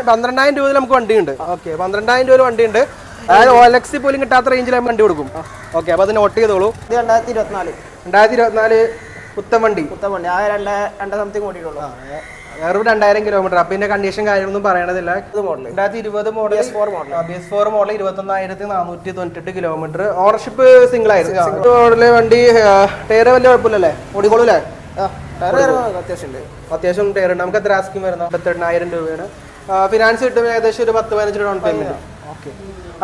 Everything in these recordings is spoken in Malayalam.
12,000 രൂപയിൽ നമുക്ക് വണ്ടിയുണ്ട്. ഓക്കെ, 12,000 രൂപ വണ്ടിയുണ്ട്. അതായത് OLX പോലും കിട്ടാത്ത റേഞ്ചിൽ നമുക്ക് വണ്ടി കൊടുക്കും. ഓക്കെ, അപ്പോൾ അത് നോട്ട് ചെയ്തോളൂ. 2024 പുത്തൻ വണ്ടി. ആ 2 സംതിങ് ഓടിയിട്ടുള്ളൂ. വെറും 2,000 കിലോമീറ്റർ. അപ്പം ഇതിന്റെ കണ്ടീഷൻ കാര്യങ്ങളൊന്നും പറയണതില്ല. 2020 model BS4 model 21,498 kilometre. Ownership single ആയിരുന്നു. മോഡല് വണ്ടി ടയർ വലിയ കുഴപ്പമില്ലല്ലേ, ഓടിക്കോളൂല്ലേ? അത്യാവശ്യം ടയർ ഉണ്ട്. നമുക്ക് എത്ര ആസ്കിങ് വരുന്നത്? 58,000 രൂപയാണ്. ഫിനാൻസ് കിട്ടുമ്പോൾ ഏകദേശം ഒരു 10-15 ഡൗൺ പേയ്മെന്റ്. ഓക്കെ,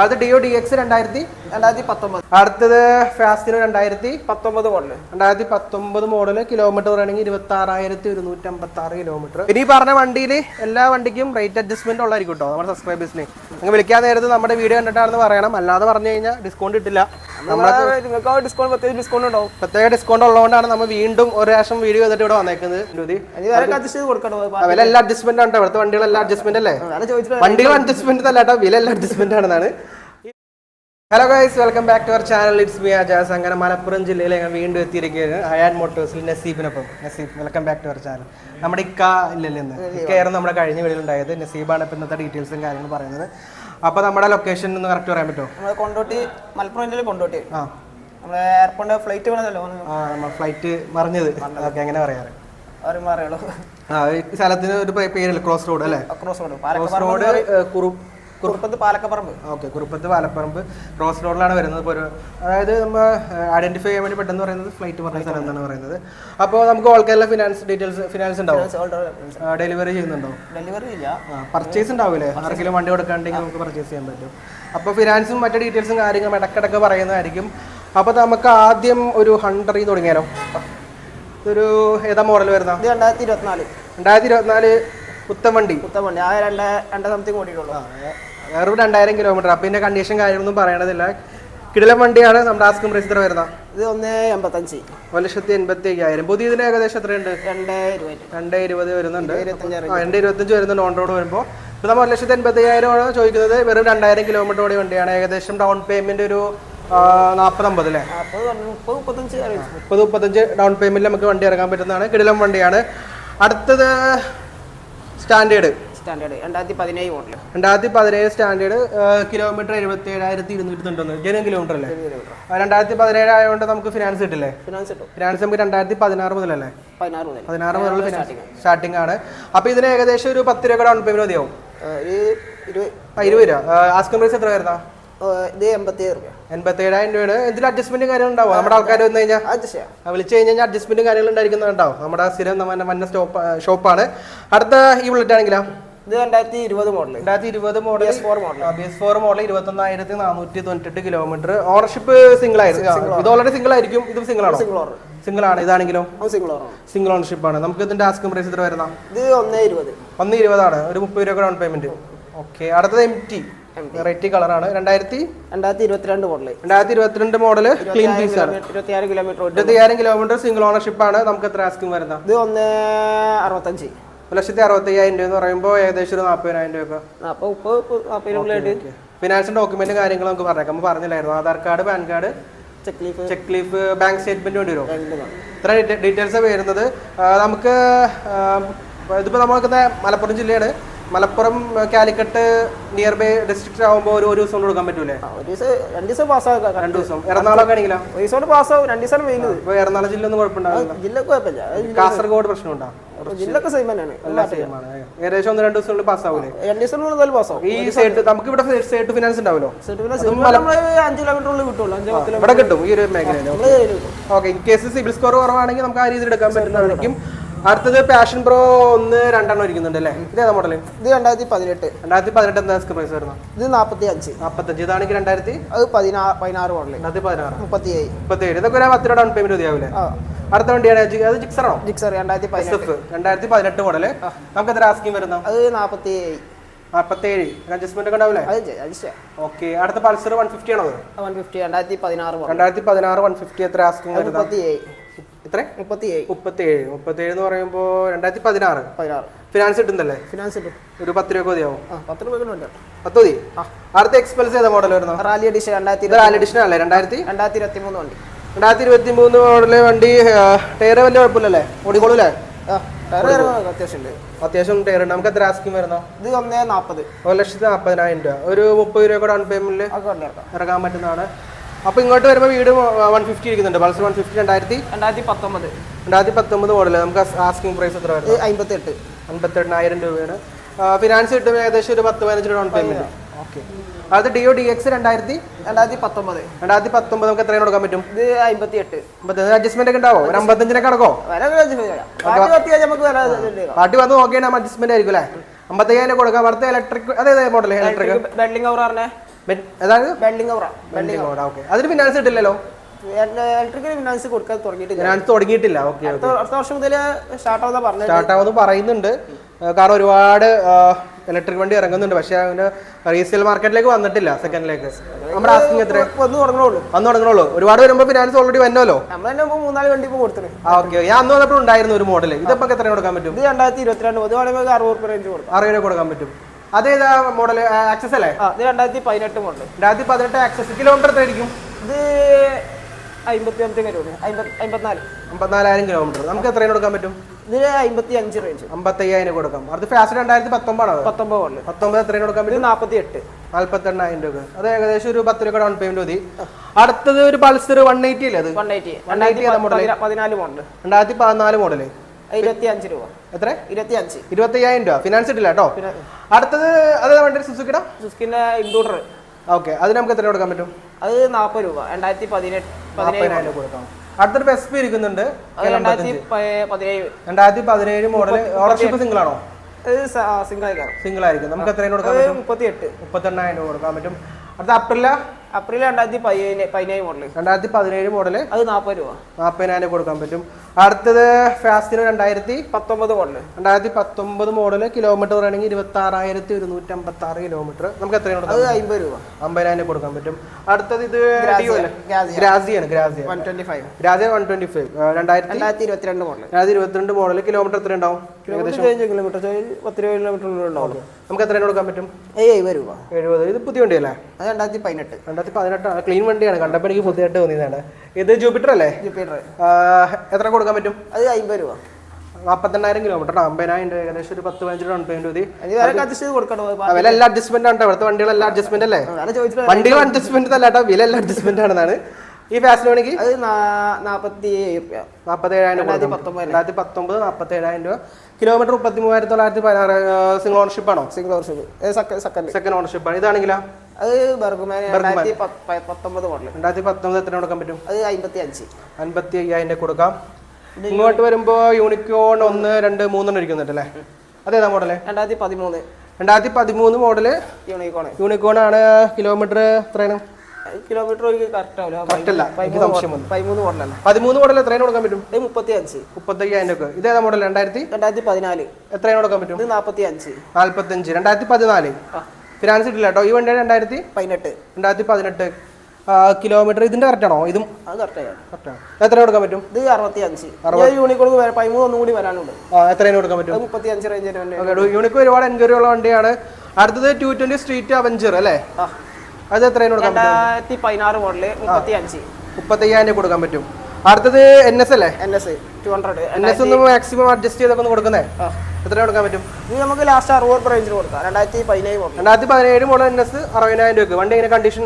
അത് Dio DX 2019. അടുത്തത് ഫാസ്റ്റിന് 2019 മോഡൽ. 2019 മോഡല്. കിലോമീറ്റർ ആണെങ്കിൽ 26,156 കിലോമീറ്റർ. ഇനി പറഞ്ഞ വണ്ടിയിൽ എല്ലാ വണ്ടിക്കും റേറ്റ് അഡ്ജസ്റ്റ്മെന്റ് ഉള്ളതായിരിക്കും കേട്ടോ. നമ്മുടെ സബ്സ്ക്രൈബേഴ്സിന് നിങ്ങൾ വിളിക്കാൻ നേരത്ത് നമ്മുടെ വീഡിയോ കണ്ടിട്ടാണെന്ന് പറയണം. അല്ലാതെ പറഞ്ഞു കഴിഞ്ഞാൽ ഡിസ്കൗണ്ട് കിട്ടില്ല. പ്രത്യേക ഡിസ്കൗണ്ട് ഉള്ളതുകൊണ്ടാണ് നമ്മൾ വീണ്ടും ഒരു പ്രാവശ്യം വീഡിയോ ചെയ്തിട്ട് ഇവിടെ വന്നേക്കുന്നത്. വില എല്ലാ അഡ്ജസ്റ്റ്മെന്റ് ആണ്. ഇവിടുത്തെ വണ്ടികളെല്ലാം അഡ്ജസ്റ്റ്മെന്റ് അല്ലേ? വണ്ടികൾ അഡ്ജസ്റ്റ്മെന്റ് അല്ല കേട്ടോ, വില എല്ലാം അഡ്ജസ്റ്റ്മെന്റ് ആണെന്നാണ്. Hello guys, welcome back to our channel. It's me Ajas. അങ്ങനെ മലപ്പുറം ജില്ലയിലെ ഞാൻ വീണ്ടും എത്തിയിരിക്കുകയാണ് ഹയാൻ മോട്ടോഴ്സിൽ നസീബിനൊപ്പം. Naseeb, welcome back to our channel. നമ്മുടെ ഇല്ലല്ലോ ഇന്ന് ഇക്കായിരുന്നു നമ്മുടെ കഴിഞ്ഞ വീഡിയോയിലുണ്ടായത്. നസീബാണ് ഇപ്പം ഇന്നത്തെ ഡീറ്റെയിൽസും കാര്യങ്ങളും പറയുന്നത്. അപ്പോൾ നമ്മുടെ ലൊക്കേഷൻ ഒന്ന് കറക്റ്റ് പറയാൻ പറ്റുമോ? കൊണ്ടോട്ടി, മലപ്പുറം ജില്ലയിൽ കൊണ്ടോട്ടി. എയർപോർട്ട് ഫ്ലൈറ്റ് ഫ്ലൈറ്റ് മറിഞ്ഞത്. ഓക്കെ, എങ്ങനെ പറയാറ്? ഈ സ്ഥലത്തിന് ഒരു പേരില്ല, ക്രോസ് റോഡ് അല്ലേ? Cross road Palakkaparamba. Okay, Kuruppath Palapparamba cross റോഡിലാണ് വരുന്നത്. ഇപ്പോൾ അതായത് നമ്മൾ ഐഡന്റിഫൈ ചെയ്യാൻ വേണ്ടി പെട്ടെന്ന് പറയുന്നത് ഫ്ലൈറ്റ് പറഞ്ഞ സ്ഥലം എന്നാണ് പറയുന്നത്. അപ്പോൾ നമുക്ക് ഓൾ കേരള ഫിനാൻസ് ഉണ്ടാവും. ഡെലിവറി ചെയ്യുന്നുണ്ടോ? ഡെലിവറി ഇല്ല, പർച്ചേസ് ഉണ്ടാവില്ലേ? ആർക്കെങ്കിലും വണ്ടി കൊടുക്കാണ്ടെങ്കിൽ നമുക്ക് പർച്ചേസ് ചെയ്യാൻ പറ്റും. അപ്പോൾ ഫിനാൻസും മറ്റു ഡീറ്റെയിൽസും കാര്യങ്ങളും ഇടയ്ക്കിടയ്ക്ക് പറയുന്നതായിരിക്കും. അപ്പോൾ നമുക്ക് ആദ്യം ഒരു ഹണ്ടറി തുടങ്ങിയാലോ? ഇതൊരു ഏതാ മോഡൽ വരുന്ന? 2024 പുത്തൻ വണ്ടി. ആ 2 സംതിങ് ഓടിയിട്ടുള്ളൂ. വെറും 2,000 കിലോമീറ്റർ. അപ്പം ഇതിന്റെ കണ്ടീഷൻ കാര്യങ്ങളൊന്നും പറയണതില്ല. കിടിലൻ വണ്ടിയാണ്. നമ്മുടെ ആസ്കിംഗ് പ്രൈസ് എത്ര വരുന്ന? ഇത് 1,85. 1,85,000. പുതിയതിന് ഏകദേശം എത്രയുണ്ട്? 2,20 വരുന്നുണ്ട്. 2,25 വരുന്നുണ്ട് ഓൺ റോഡ് വരുമ്പോൾ. ഇപ്പം നമ്മൾ 1,85,000 ആണ് ചോദിക്കുന്നത്. വെറും 2,000 കിലോമീറ്റർ ഓടിയ വണ്ടിയാണ്. ഏകദേശം ഡൗൺ പേയ്മെന്റ് ഒരു 40-50 അല്ലേ? 30-35 ഡൗൺ പേയ്മെന്റിൽ നമുക്ക് വണ്ടി ഇറങ്ങാൻ പറ്റുന്നതാണ്. കിടിലൻ വണ്ടിയാണ്. അടുത്തത് standard 2017 model. 2017 standard. Kilometre 77,290. Genuine kilometre അല്ലേ? 2017 ആയതുകൊണ്ട് നമുക്ക് ഫിനാൻസ് കിട്ടില്ലേ? ഫിനാൻസ് നമുക്ക് 2016 മുതലല്ലേ? 16 മുതൽ സ്റ്റാർട്ടിംഗ് ആണ്. അപ്പൊ ഇതിന് ഏകദേശം ഒരു 10 രൂപ ഡൗൺ പേയ്മെന്റ് മതിയാവും. 20 രൂപ. ആസ്കിംഗ് പ്രൈസ് എത്ര വരുന്ന? 87,000 രൂപയാണ്. എന്തെങ്കിലും അഡ്ജസ്റ്റ്മെന്റും കാര്യങ്ങളും ഉണ്ടാവും? നമ്മുടെ ആൾക്കാർ വന്നു കഴിഞ്ഞാൽ വിളിച്ചു കഴിഞ്ഞാൽ അഡ്ജസ്റ്റ്മെന്റും കാര്യങ്ങളും ഉണ്ടായിരിക്കുന്നുണ്ടാവും. നമ്മുടെ സ്ഥിരം മന്ന ഷോപ്പാണ്. അടുത്ത ഈ ബുള്ളറ്റ് ആണെങ്കിലോ? ഇത് 2020 model. 2020 model BS4 model 21,498 kilometre. Ownership single ആയിരുന്നു. ഇത് ഓൾറെഡി സിംഗിൾ ആയിരിക്കും. ഇത് സിംഗിൾ ആണോ? സിംഗിൾ ആണ്. ഇതാണെങ്കിലോ? സിംഗിൾ ഓണർഷിപ്പ് ആണ്. നമുക്ക് ഇതിന്റെ ആസ്കിംഗ് പ്രൈസ് എത്ര വരുന്ന? ഇത് 1,20 ആണ്. ഒരു 30 രൂപ ഡൗൺ പേയ്മെന്റ്. ഓക്കെ, അടുത്തത് MT വെറൈറ്റി കളറാണ്. 2022 മോഡൽ. 2022 മോഡൽ ക്ലീൻ പീസ് ആണ്. 26 കിലോമീറ്റർ സിംഗിൾ ഓണർഷിപ്പ് ആണ്. നമുക്ക് എത്ര ആസ്കിംഗ് വരുന്ന? ഇത് 1,65. 1,65,000 രൂപ എന്ന് പറയുമ്പോൾ ഏകദേശം ഒരു 40,000 രൂപ. ഫിനാൻസും ഡോക്യുമെന്റും കാര്യങ്ങളും നമുക്ക് പറഞ്ഞേക്കാം. നമ്മൾ പറഞ്ഞില്ലായിരുന്നു? Aadhaar card, PAN card, cheque leaf, bank statement വേണ്ടി വരുമോ? ഇത്ര ഡീറ്റെയിൽസ് വരുന്നത്. നമുക്ക് ഇതിപ്പോൾ നമ്മൾക്ക് മലപ്പുറം ജില്ലയാണ്. Malappuram Calicut nearby district ആകുമ്പോൾ ഒരു ദിവസം കൊടുക്കാൻ പറ്റൂലേ? 2 ദിവസം പാസ്സാക്കാം. 2 ദിവസം. എറണാകുളം ആണെങ്കിലോ? പാസ്സാവും. 2 ദിവസം വെയിൽ. എറണാകുളം ജില്ല ഒന്നും കുഴപ്പമുണ്ടാവില്ല. ജില്ലക്ക് കുഴപ്പമില്ല. കാസർഗോഡ് പ്രശ്നമുണ്ടോ? ജില്ലക്ക് സെയിം തന്നെയാണ്. ഏകദേശം 1-2 ദിവസത്തിനുള്ളിൽ പാസ്സാവൂലേ? 2 ദിവസത്തിനുള്ളിൽ പാസ്സാവും. ഈ സൈഡ് നമുക്ക് ഇവിടെ സൈഡ് ഫിനാൻസ് ഉണ്ടാവുമല്ലോ? 5 കിലോമീറ്ററിനുള്ളിൽ കിട്ടുള്ളൂ. ഇവിടെ കിട്ടും ഈ ഒരു മേഖലയിൽ. Okay, in case CIBIL score കുറവാണെങ്കിൽ നമുക്ക് ആ രീതിയിൽ എടുക്കാൻ പറ്റുന്നതായിരിക്കും. അടുത്തത് പാഷൻ പ്രോ 1-2 ഇരിക്കുന്നുണ്ട് അല്ലേ? ഇതേതാ മോഡൽ? ഇത് 2018. 2018 എന്താ പ്രൈസ് വരുന്നത്? ഇത് 45. ഇതാണെങ്കിൽ 2016 മോഡൽ. 2016 37. ഇതൊക്കെ ഒരു 10 രൂപ ഡൗൺ പേയ്മെന്റ് മതിയാവില്ലേ? അടുത്ത വണ്ടിയാണ് അത് ജിക്സർ ആണോ? Gixxer 2018 model. നമുക്ക് എത്ര ആസ്കിംഗ് വരുന്നത്? അത് 47. അഡ്ജസ്റ്റ്മെന്റ് ഒക്കെ ഉണ്ടാവില്ലേ? ഓക്കെ, അടുത്ത പൾസർ 150 ആണോ? 150 2016 150 എത്ര ആസ്കിംഗ് വരുന്നത്? 37 എന്ന് പറയുമ്പോൾ 2016 ഫിനാൻസ് കിട്ടുന്നല്ലേ? ഫിനാൻസ് കിട്ടും. ഒരു 10 രൂപ മതിയാവും. 10 രൂപ മതി. അടുത്ത എക്സ്പെൽസ് ഏതാ മോഡൽ വരുന്നത്? Rally edition. റാലി എഡിഷൻ അല്ലേ? 2023 വണ്ടി. 2023 മോഡല് വണ്ടി. ടയർ വലിയ കുഴപ്പമില്ലല്ലേ? ഓടിക്കോളൂല്ലേ? അത്യാവശ്യം ടയർ ഉണ്ട്. നമുക്ക് എത്ര ആസ്കിങ് വരുന്നോ? ഇത് 1,40,000. 1,40,000 രൂപ. ഒരു 30 രൂപ ഡൗൺ പേയ്മെന്റിൽ ഇറക്കാൻ പറ്റുന്നതാണ്. അപ്പൊ ഇങ്ങോട്ട് വരുമ്പോൾ വീട് 150 ഇരിക്കുന്നുണ്ട്. Pulsar 150 2019 model. നമുക്ക് ആസ്കിങ് പ്രൈസ് എത്ര വരുന്നത്? 58,000 രൂപയാണ്. ഫിനാൻസ് കിട്ടും ഏകദേശം ഒരു 10-15 രൂപ ഡൗൺ പേയ്മെന്റ്. ഓക്കെ. അത് ഡിയോ DX 2019 നമുക്ക് എത്രയാണ് കൊടുക്കാൻ പറ്റും? ഇത് 58. അഡ്ജസ്റ്റ്മെന്റ് ഒക്കെ ഉണ്ടാവോ? ഒരു 55-നൊക്കെ അടക്കോ? പാർട്ടി വന്ന് നോക്കിയാൽ അഡ്ജസ്റ്റ്മെന്റ് ആയിരിക്കും അല്ലേ? 55,000 കൊടുക്കാം. അടുത്ത ഇലക്ട്രിക് അതേ മോഡൽ ഇലക്ട്രിക് അതിന് ഫിനാൻസ് കിട്ടില്ലല്ലോ. ഫിനാൻസ് കൊടുക്കാൻ തുടങ്ങിയിട്ടില്ല. ഓക്കെ. അടുത്ത വർഷം മുതൽ സ്റ്റാർട്ട് ആവുമെന്ന് പറയുന്നുണ്ട്. കാരണം ഒരുപാട് ഇലക്ട്രിക് വണ്ടി ഇറങ്ങുന്നുണ്ട്. പക്ഷെ അതിന് റീസെയിൽ മാർക്കറ്റിലേക്ക് വന്നിട്ടില്ല. സെക്കൻഡിലേക്ക് നമ്മുടെ ആസ്കിങ് എത്ര വന്നു തുടങ്ങുള്ളൂ. ഒരുപാട് വരുമ്പോൾ ഫിനാൻസ് ഓൾറെഡി വന്നല്ലോ. 3-4 വണ്ടി ഇപ്പൊ കൊടുത്തത്. ഓക്കെ. ഞാൻ അന്ന് വന്നപ്പോൾ ഉണ്ടായിരുന്നു ഒരു മോഡൽ. ഇതിപ്പോ എത്ര കൊടുക്കാൻ പറ്റും? 2022 60 കൊടുക്കാൻ പറ്റും. അതേതാ മോഡൽ? ആക്സസ് അല്ലേ? 2018 മോഡൽ. 2018 ആക്സസ്. കിലോമീറ്റർ എത്ര ആയിരിക്കും? ഇത് 54,000 കിലോമീറ്റർ. നമുക്ക് എത്രയും കൊടുക്കാൻ പറ്റും? ഇതിന് 55 റേഞ്ച്. 55,000 കൊടുക്കാം. അടുത്ത ഫാസ്റ്റ് 2019 എത്രയും കൊടുക്കാൻ പറ്റും? 48,000 രൂപ. അത് ഏകദേശം ഒരു 10 രൂപ ഡൗൺ പേയ്മെന്റ് മതി. അടുത്തത് ഒരു പൾസർ 180 അല്ലേ? അത് 180 മോഡൽ. 2014 മോഡല്. 25 രൂപ. എത്ര? 25,000 രൂപ. ഫിനാൻസ് ഇട്ടില്ല കേട്ടോ. അടുത്തത് അതേ വണ്ടി സുസുക്കിയുടെ ഇൻട്രൂഡർ. ഓക്കെ. അതിന് നമുക്ക് എത്ര കൊടുക്കാൻ പറ്റും? അത് 40 രൂപ. 2017 കൊടുക്കാം. അടുത്തൊരു ബെസ്പി ഇരിക്കുന്നുണ്ട്. 2017 മോഡൽ. ഓണർഷിപ്പ് സിംഗിൾ ആണോ? സിംഗിൾ ആയിരിക്കും. നമുക്ക് എത്രയും കൊടുക്കാൻ പറ്റും? 38,000 രൂപ കൊടുക്കാൻ പറ്റും. അടുത്ത അപ്രിൽ 2017 മോഡൽ. 2017 മോഡൽ. അത് 40 രൂപ. 40,000 കൊടുക്കാൻ പറ്റും. അടുത്തത് ഫാസ്റ്റിന് 2019 മോഡൽ. കിലോമീറ്റർ ആണെങ്കിൽ 26,156 കിലോമീറ്റർ. നമുക്ക് എത്രയാണ് കൊടുക്കാം? 50 രൂപ. 50,000 കൊടുക്കാൻ പറ്റും. അടുത്തത് ഇത് ഗ്രാസിയാണ്. 2022 മോഡൽ. കിലോമീറ്റർ എത്ര ഉണ്ടാവും? കിലോമീറ്റർ 10 കിലോമീറ്റർ ഉണ്ടാവും. നമുക്ക് എത്രയാണ് കൊടുക്കാൻ പറ്റും? 70 രൂപ. 70. ഇത് പുതിയ വണ്ടിയല്ലേ? 2018 ക്ലീൻ വണ്ടിയാണ്. കണ്ടപ്പോൾ എനിക്ക് പുതിയതായിട്ട് തോന്നിയതാണ്. ഇത് ജൂപ്പിറ്റർ അല്ലേ? എത്ര കൊടുക്കാൻ പറ്റും? അത് 50 രൂപ. 48,000 കിലോമീറ്റർ. 50,000 രൂപ. ഏകദേശം ഒരു 10-15 ഡൗൺ പേയ്മെന്റ് മതി. വില എല്ലാ അഡ്ജസ്റ്റ്മെന്റ് ആണ്. ഇവിടുത്തെ വണ്ടികളെല്ലാം അഡ്ജസ്റ്റ്മെന്റ് അല്ലേ? വണ്ടികൾ അഡ്ജസ്റ്റ്മെന്റ് അല്ല കേട്ടോ. വില എല്ലാം അഡ്ജസ്റ്റ്മെന്റ് ആണെന്നാണ്. ഈ ഫാസ്റ്റ് ആണെങ്കിൽ 47,000 രൂപ. 2019 47,000 രൂപ. കിലോമീറ്റർ 33,916. സിംഗിൾ ഓണർഷിപ്പ് ആണോ? സെക്കൻഡ് ഓണർഷിപ്പ് ആണ്. ഇതാണെങ്കിലോ? അത് 2019 മോഡൽ. 2019 എത്ര കൊടുക്കാൻ പറ്റും? അത് 55,000 കൊടുക്കാം. ഇങ്ങോട്ട് വരുമ്പോ യൂണിക്കോൺ 1, 2, 3 ഇരിക്കുന്നുണ്ടല്ലേ? അതേതാ മോഡല്? 2013 മോഡല് യൂണിക്കോൺ ആണ്. കിലോമീറ്റർ എത്രയാണ്? കിലോമീറ്റർ കറക്റ്റല്ല. 13 മോഡൽ എത്രയാണ് കൊടുക്കാൻ പറ്റും? 35,000 രൂപ. ഇതേതാ മോഡൽ? 2014 എത്രയാണ് കൊടുക്കാൻ പറ്റും? 45. 2014 ഫിനാൻസ് ഇട്ടില്ല കേട്ടോ. ഈ വണ്ടിയാണ് 2018 കിലോമീറ്റർ. ഇതിന്റെ കറക്റ്റ് ആണോ? ഇതും എത്ര കൊടുക്കാൻ പറ്റും? ഇത് 65. യൂണിക്കോൺ 13 ഒന്നും കൂടി വരാനുണ്ട്. എത്രയാണ് കൊടുക്കാൻ പറ്റും? 35 റേഞ്ച്. യൂണിക്കോൺ ഒരുപാട് എൻക്വയറി ഉള്ള വണ്ടിയാണ്. അടുത്തത് 220 സ്ട്രീറ്റ് അവഞ്ചർ അല്ലേ? അത് എത്രയാണ് കൊടുക്കാൻ പറ്റും? 2016 മോഡല്. 35,000 കൊടുക്കാൻ പറ്റും. അടുത്തത് NS അല്ലേ? NS 200. NS ഒന്ന് മാക്സിമം അഡ്ജസ്റ്റ് ചെയ്തൊക്കെ കൊടുക്കുന്നേ. എത്ര കൊടുക്കാൻ പറ്റും? ഇത് നമുക്ക് ലാസ്റ്റ് 60 റേഞ്ചിൽ കൊടുക്കാം. 2017 മോഡൽ NS 60,000 രൂപ. വണ്ടി എങ്ങനെ കണ്ടീഷൻ?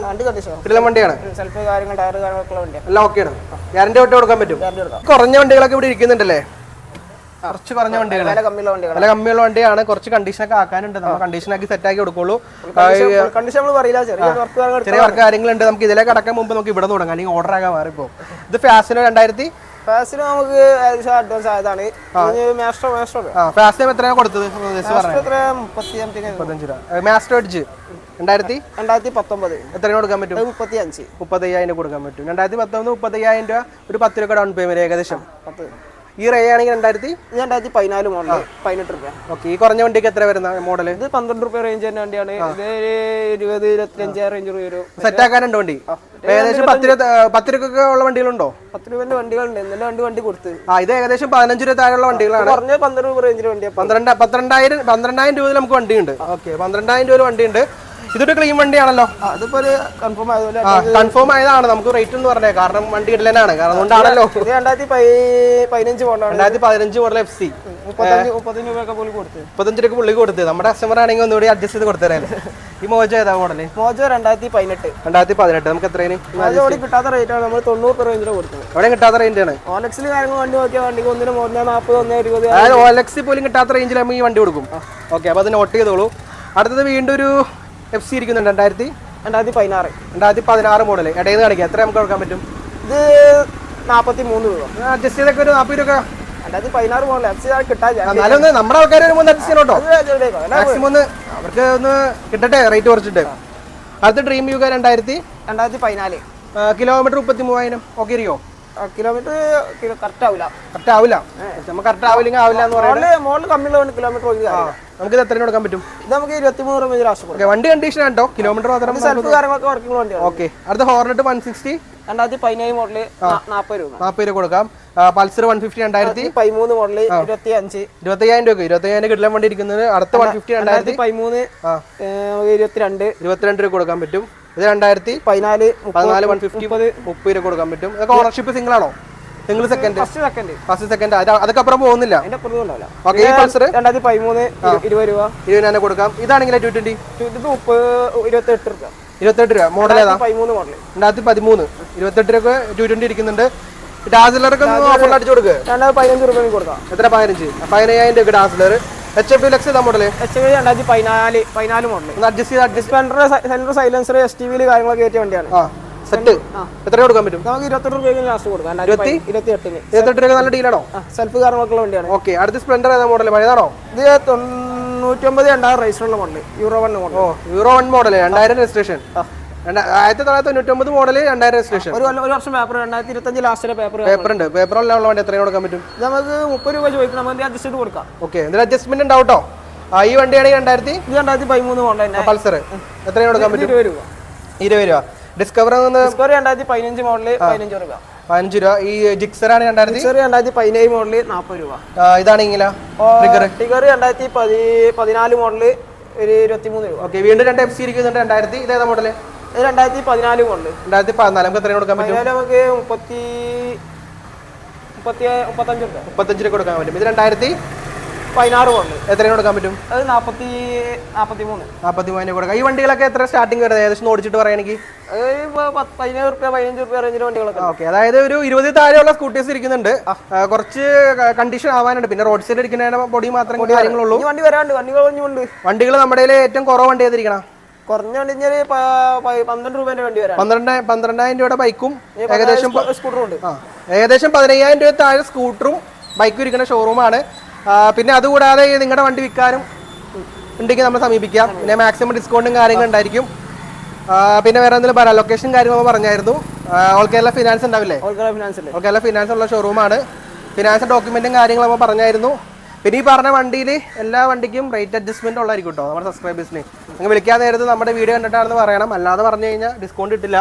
വണ്ടിയാണ്. സെൽഫ് കാര്യങ്ങൾ ടയർ കാര്യങ്ങളൊക്കെ വണ്ടിയാണ്. എല്ലാം ഓക്കെയാണ്. ഗ്യാരണ്ടി തൊട്ട് കൊടുക്കാൻ പറ്റും. കുറഞ്ഞ വണ്ടികളൊക്കെ ഇവിടെ ഇരിക്കുന്നുണ്ടല്ലേ? കുറച്ച് കുറഞ്ഞ വണ്ടികൾ, വില കമ്മിയുള്ള വണ്ടിയാണ്. കുറച്ച് കണ്ടീഷനൊക്കെ ആക്കാനുണ്ട്. നമ്മൾ കണ്ടീഷനാക്കി സെറ്റ് ആക്കി കൊടുക്കുള്ളൂ. ചെറിയ വർക്ക് കാര്യങ്ങളുണ്ട്. നമുക്ക് ഇതിലേക്ക് അടക്കാൻ മുമ്പ് നമുക്ക് ഇവിടെ തുടങ്ങാം, അല്ലെങ്കിൽ ഓർഡർ ആകാൻ മാറിപ്പോ. ഇത് ഫാസിനോ 2000 ഫാസിന് നമുക്ക് അഡ്വാൻസ് ആയതാണ്. ഫാസിന് എത്രയാണ് കൊടുത്തത്? 35 രൂപ. മാസ്റ്റർ എഡ്ജ് 2019 എത്രയാണ് കൊടുക്കാൻ പറ്റും? 35,000 കൊടുക്കാൻ പറ്റും. 2019 35,000 രൂപ. ഒരു 10 രൂപ ഡൗൺ പേയ്മെന്റ് ഏകദേശം. ഈ റേ ആണെങ്കിൽ 2014 മോഡൽ 18 രൂപ. ഓക്കെ. ഈ കുറഞ്ഞ വണ്ടിക്ക് എത്ര വരുന്ന മോഡൽ? ഇത് 12 രൂപ റേഞ്ച് തന്നെ വണ്ടിയാണ്. ഇത് 20-25 റേഞ്ച് വരും. സെറ്റ് ആക്കാനുണ്ട് വണ്ടി. ഏകദേശം 10 രൂപ ഉള്ള വണ്ടികളുണ്ടോ? 10 രൂപന്റെ വണ്ടികളുണ്ട്. ഇന്നലെ വണ്ടി കൊടുത്ത്. ഇത് ഏകദേശം 15 രൂപ താഴെയുള്ള വണ്ടികളാണ്. പറഞ്ഞ 12 രൂപ റേഞ്ചിൽ വണ്ടി. 12,000 രൂപയിൽ നമുക്ക് വണ്ടിയുണ്ട്. ഓക്കെ. 12,000 രൂപ വണ്ടിയുണ്ട്. ഇതൊരു ക്ലീൻ വണ്ടിയാണല്ലോ. അതിപ്പോ ഒരു കൺഫേം ആയതുപോലെ കൺഫേം ആയതാണ്. നമുക്ക് റേറ്റ് എന്ന് പറഞ്ഞേ, കാരണം വണ്ടി ഇടലനാണ്, കാരണം അതുകൊണ്ടാണല്ലോ. 2015 മോഡലാണ്. 2015 മോഡൽ FC 35 രൂപയൊക്കെ പുള്ളി കൊടുത്ത് 35 രൂപ പുള്ളി കൊടുത്ത്. നമ്മുടെ കസ്റ്റമർ ആണെങ്കിൽ ഒന്നുകൂടി അഡ്ജസ്റ്റ് ചെയ്ത് കൊടുത്തരാല്ലേ. ഈ മോജോ ഏതാ മോഡല്? മോജോ 2018. 2018. നമുക്ക് എത്രയാണ് കിട്ടാത്ത റേറ്റ് ആണ്. നമ്മൾ 90 റേഞ്ചിൽ കൊടുത്തത്. അവിടെ കിട്ടാത്ത റേഞ്ച് ആണ്. ഓലക്സിൽ കാര്യങ്ങൾ വണ്ടി നോക്കിയാൽ വണ്ടിക്ക് 140, 120. അതായത് OLX പോലും കിട്ടാത്ത റേഞ്ചിൽ നമ്മൾ ഈ വണ്ടി കൊടുക്കും. ഓക്കെ, അപ്പോൾ അത് നോട്ട് ചെയ്തോളൂ. അടുത്തത് വീണ്ടും ഒരു FC ഇരിക്കുന്നുണ്ട്. 2016 മോഡൽ. ഇടയിൽ നിന്ന് കാണിക്കാം. എത്ര നമുക്ക് കൊടുക്കാൻ പറ്റും? ഇത് 43 രൂപ. അഡ്ജസ്റ്റ് ചെയ്തൊക്കെ ഒരു 40 രൂപ. 2016 മോഡൽ FC കിട്ടാൻ എന്നാലും നമ്മുടെ ആൾക്കാർ ഒരു 3 അഡ്ജസ്റ്റ് ചെയ്യണോട്ടോ. മാക്സിമം ഒന്ന് അവർക്ക് ഒന്ന് കിട്ടട്ടെ റേറ്റ് കുറച്ചിട്ട്. അടുത്ത ഡ്രീം യുഗ 2014. കിലോമീറ്റർ 33,000. ഓക്കെ ഇരിക്കോ? കിലോമീറ്റർ കറക്റ്റ് ആവില്ല. കറക്റ്റ് ആവില്ല. നമുക്ക് കറക്റ്റ് ആവില്ലെങ്കിൽ ആവില്ല എന്ന് പറയുന്നത്. മോഡൽ കമ്മിയുള്ള കിലോമീറ്റർ നമുക്ക് ഇത് എത്ര കൊടുക്കാൻ പറ്റും? ഇത് നമുക്ക് 23 രൂപ ആവശ്യപ്പെടും. വണ്ടി കണ്ടീഷൻ ആണോ? കിലോമീറ്റർ മാത്രം. സെൽഫ് കാര്യങ്ങളൊക്കെ വർക്കിംഗ് വണ്ടിയാണ്. ഓക്കെ. അടുത്ത ഹോർണറ്റ് 160 2017 മോഡല് 40 രൂപ. 40 രൂപ കൊടുക്കാം. Pulsar 150 2013 model 25. 25,000 രൂപ. 25,000 കിട്ടാൻ വേണ്ടി ഇരിക്കുന്നത്. അടുത്ത 150 2013 22 രൂപ കൊടുക്കാൻ പറ്റും. ഇത് 2014 150 30 രൂപ കൊടുക്കാൻ പറ്റും. ഇതൊക്കെ ഓണർഷിപ്പ് സിംഗിൾ ആണോ? സിംഗിൾ സെക്കൻഡ് ഫസ്റ്റ് സെക്കൻഡ് അതൊക്കെ അപ്പുറം പോകുന്നില്ല. ഓക്കെ. ഈ പൾസർ 2013 20 രൂപ. 20 തന്നെ കൊടുക്കാം. ഇതാണെങ്കിൽ 220 28 രൂപ. 28 രൂപ. മോഡൽ ഏതാ? 2013 28 രൂപ 220 ഇരിക്കുന്നുണ്ട്. ഡാസിലറൊക്കെ ഓഫറിൽ അടിച്ചു കൊടുക്കുക. 15 രൂപ കൊടുക്കാം. എത്ര? 15,000 രൂപ ഡാസിലർ. HF Deluxe ഏതാ model? 2014 model. Central silencer STV കാര്യങ്ങളൊക്കെ കയറ്റിയ വണ്ടിയാണ്. സെറ്റ് എത്ര കൊടുക്കാൻ പറ്റും? നമുക്ക് 28 രൂപയ്ക്ക് ലാസ്റ്റ് കൊടുക്കാം. 28 രൂപ നല്ല ഡീലാണോ? സെൽഫ് കാര്യങ്ങളൊക്കെ വണ്ടിയാണ്. ഓക്കെ. അടുത്ത സ്പ്ലെൻഡർ ഏതാ മോഡൽ? പഴയതാണോ? ഇത് 99 രജിസ്റ്ററുള്ള model. Euro 1 model. Euro 1 model 2000 registration. 1999 model 2000 registration. ഒരു വർഷം പേപ്പർ. 2025 ലാസ്റ്റിലെ പേപ്പർ ഉണ്ട്. പേപ്പറുള്ള വണ്ടി എത്ര കൊടുക്കാൻ പറ്റും? നമുക്ക് 30 രൂപ ചോദിക്കണം. നമുക്ക് അഡ്ജസ്റ്റ് ചെയ്ത് കൊടുക്കാം. ഓക്കെ. എന്തെങ്കിലും അഡ്ജസ്റ്റ്മെന്റ് ഉണ്ടാവട്ടോ. ഈ വണ്ടിയാണെങ്കിൽ 2013 മോഡൽ പൾസർ എത്ര കൊടുക്കാൻ പറ്റും? 20 രൂപ. 20 രൂപ. ഡിസ്കവർ 2015 മോഡൽ 15 രൂപ. 15 രൂപ. ഈ ജിക്സർ ആണ് 2017 മോഡൽ 40 രൂപ. ഇതാണെങ്കിലോ? ടിഗർ 2014 മോഡൽ 23 രൂപ. ഓക്കെ. വീണ്ടും 2 FC ഇരിക്കുന്നുണ്ട്. 2000. ഇതേതാ മോഡല്? 2014 മോഡൽ. 2014. നമുക്ക് എത്ര കൊടുക്കാൻ പറ്റും? നമുക്ക് 35 രൂപ. 35 രൂപ കൊടുക്കാൻ പറ്റും. ഇത് 2016 മോഡൽ. എത്ര കൊടുക്കാൻ പറ്റും? അത് 43 കൊടുക്കാം. ഈ വണ്ടികളൊക്കെ എത്ര സ്റ്റാർട്ടിംഗ് വരുന്നത് ഏകദേശം ഓടിച്ചിട്ട് പറയുകയാണെങ്കിൽ? 15 രൂപ റേഞ്ചിൽ വണ്ടികളൊക്കെ. ഓക്കെ. അതായത് ഒരു 20 താഴെയുള്ള സ്കൂട്ടേഴ്സ് ഇരിക്കുന്നുണ്ട്. കുറച്ച് കണ്ടീഷൻ ആവാനുണ്ട്. പിന്നെ റോഡ് സൈഡ് ഇരിക്കുന്ന പൊടി മാത്രം കാര്യങ്ങളുള്ളൂ. വണ്ടി വരാണ്ട് വണ്ടികൾ നമ്മുടെ ഏറ്റവും കുറവ് വണ്ടി ഏതിരിക്കണം? കുറഞ്ഞ വണ്ടി 12 രൂപേന്റെ വണ്ടി വരാം. 12,000 രൂപയുടെ ബൈക്കും ഏകദേശം സ്കൂട്ടറും ഉണ്ട്. ഏകദേശം 15,000 രൂപ താഴെ സ്കൂട്ടറും ബൈക്കും ഇരിക്കുന്ന ഷോറൂമാണ്. പിന്നെ അതുകൂടാതെ നിങ്ങളുടെ വണ്ടി വിൽക്കാനും ഉണ്ടെങ്കിൽ നമ്മൾ സമീപിക്കാം. പിന്നെ മാക്സിമം ഡിസ്കൗണ്ടും കാര്യങ്ങളും ഉണ്ടായിരിക്കും. പിന്നെ വേറെ എന്തെങ്കിലും പറയാം? ലൊക്കേഷൻ കാര്യങ്ങൾ പറഞ്ഞായിരുന്നു. ഓൾ കേരള ഫിനാൻസ് ഉണ്ടാവില്ലേ? ഓൾ കേരള ഫിനാൻസ് ഉള്ള ഷോറൂമാണ്. ഫിനാൻസ് ഡോക്യുമെന്റും കാര്യങ്ങളും നമ്മൾ പറഞ്ഞായിരുന്നു. പിന്നെ ഈ പറഞ്ഞ വണ്ടിയിൽ എല്ലാ വണ്ടിക്കും റേറ്റ് അഡ്ജസ്റ്റ്മെന്റ് ഉള്ളതായിരിക്കും കേട്ടോ. നമ്മുടെ സബ്സ്ക്രൈബേഴ്സിന് നിങ്ങൾ വിളിക്കാൻ നേരത്ത് നമ്മുടെ വീഡിയോ കണ്ടിട്ടാണെന്ന് പറയണം. അല്ലാതെ പറഞ്ഞു കഴിഞ്ഞാൽ ഡിസ്കൗണ്ട് കിട്ടില്ല.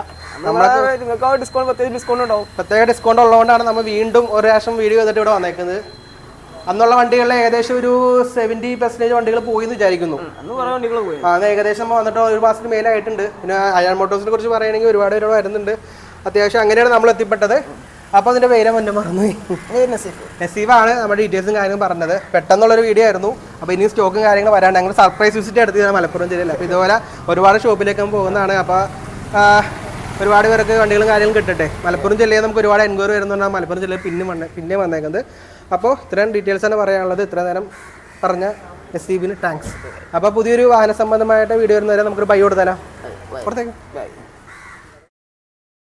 പ്രത്യേക ഡിസ്കൗണ്ട് ഉള്ളതുകൊണ്ടാണ് നമ്മൾ വീണ്ടും ഒരു പ്രാവശ്യം വീഡിയോ ചെയ്തിട്ട് ഇവിടെ വന്നേക്കുന്നത്. അന്നുള്ള വണ്ടികളിൽ ഏകദേശം ഒരു 70% വണ്ടികൾ പോയി എന്ന് വിചാരിക്കുന്നു. അത് ഏകദേശം വന്നിട്ട് ഒരു മാസത്തിന് മേലായിട്ടുണ്ട്. പിന്നെ അയാൾ മോട്ടോഴ്സിനെ കുറിച്ച് പറയുകയാണെങ്കിൽ ഒരുപാട് പേര് വരുന്നുണ്ട്. അത്യാവശ്യം അങ്ങനെയാണ് നമ്മൾ എത്തിപ്പെട്ടത്. അപ്പോൾ അതിൻ്റെ പേര് മുന്നേ മറന്നു. നസീഫാണ് നമ്മുടെ ഡീറ്റെയിൽസും കാര്യങ്ങളും പറഞ്ഞത്. പെട്ടെന്നുള്ളൊരു വീഡിയോ ആയിരുന്നു. അപ്പോൾ ഇനി സ്റ്റോക്കും കാര്യങ്ങളും വരാണ്ട് ഞങ്ങൾ സർപ്രൈസ് വിസിറ്റ് എടുത്ത് മലപ്പുറം ജില്ലയിൽ. അപ്പോൾ ഇതുപോലെ ഒരുപാട് ഷോപ്പിലേക്ക് പോകുന്നതാണ്. അപ്പോൾ ഒരുപാട് പേർക്ക് വണ്ടികളും കാര്യങ്ങളും കിട്ടട്ടെ. മലപ്പുറം ജില്ലയിൽ നമുക്ക് ഒരുപാട് എൻക്വയറി വരുന്നുണ്ടാകും. മലപ്പുറം ജില്ലയിൽ പിന്നെ വന്നേക്കുന്നത്. അപ്പോൾ ഇത്രയും ഡീറ്റെയിൽസാണ് പറയാനുള്ളത്. ഇത്ര നേരം പറഞ്ഞ നസീബിന് താങ്ക്സ്. അപ്പോൾ പുതിയൊരു വാഹന സംബന്ധമായിട്ട് വീഡിയോ വരുന്നവരെ നമുക്കൊരു ബൈ കൊടുത്താലോ? പുറത്തേക്ക്.